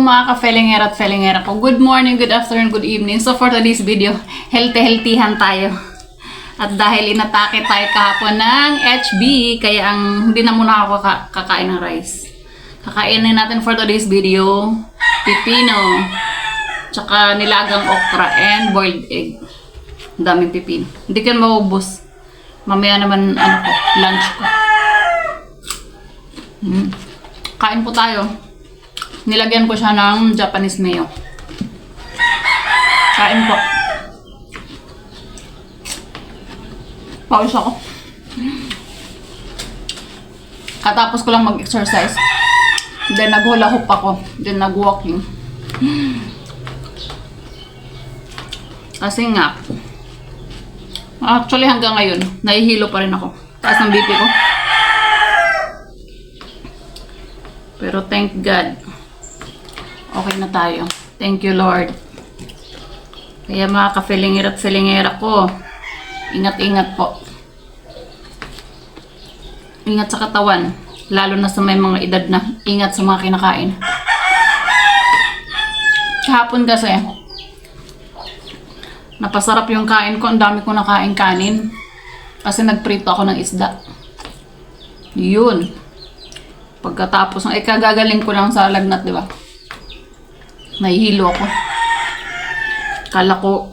mga ka-felingera at felingera ko. Good morning, good afternoon, good evening. So for today's video, healthy-healthyhan tayo. At dahil inatake tayo kahapon ng HB, kaya hindi na muna ako kakain ng rice. Kakainin natin for today's video, pipino, tsaka nilagang okra and boiled egg. Ang daming pipino. Hindi ka maubos. Mamaya naman lunch ko. Kain po tayo. Nilagyan ko siya ng Japanese mayo. Kain po. Pause ako. Katapos ko lang mag-exercise. Then nag-hula hoop ako. Then nag-walking. Kasi nga, actually hanggang ngayon, nahihilo pa rin ako. Taas ng BP ko. Pero thank God. Okay na tayo. Thank you, Lord. Kaya mga ka-felingera at felingera ko, ingat-ingat po. Ingat sa katawan. Lalo na sa may mga edad na. Ingat sa mga kinakain. Kahapon kasi, napasarap yung kain ko. Ang dami ko nakain kanin. Kasi nagprito ako ng isda. Yun. Pagkatapos, kagagaling ko lang sa lagnat, di ba? Nahihilo ako. Kala ko,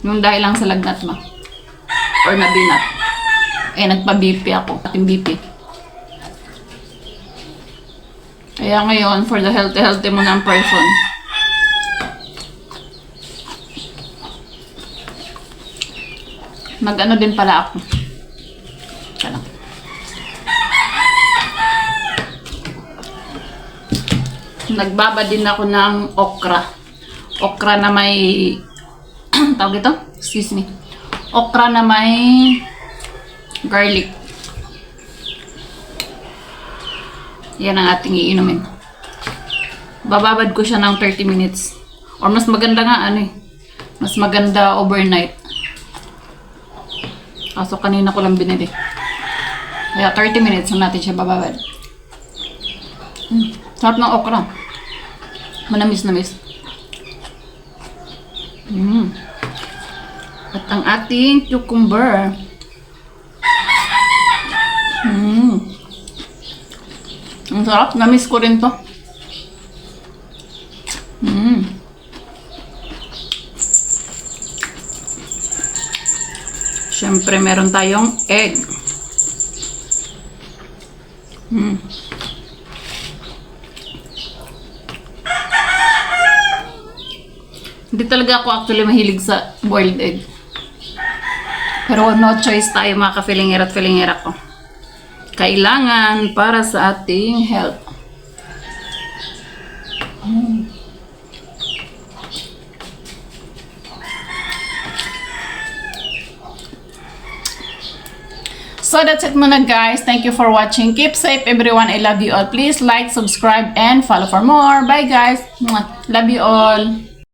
yung dahil lang sa lagnat ma. Or nabinat. Nagpa-BP ako. Ating BP. Kaya ngayon, for the healthy mo ng person, nag-ano din pala ako. Kala. Nagbaba din ako ng okra. Okra na may tawag ito? Excuse me. Okra na may garlic. Yan ang ating iinumin. Bababad ko siya ng 30 minutes. Or mas maganda nga mas maganda overnight. Kaso kanina ko lang binili. Kaya 30 minutes na natin siya bababad. Sarap ng okra. Manamis-namis. At ang ating cucumber. Ang sarap. Namiss ko rin to. Siyempre, meron tayong egg. Hindi talaga ako actually mahilig sa boiled egg. Pero no choice tayo mga ka-felingera at felingera ko. Kailangan para sa ating health. So that's it muna guys. Thank you for watching. Keep safe everyone. I love you all. Please like, subscribe, and follow for more. Bye guys. Love you all.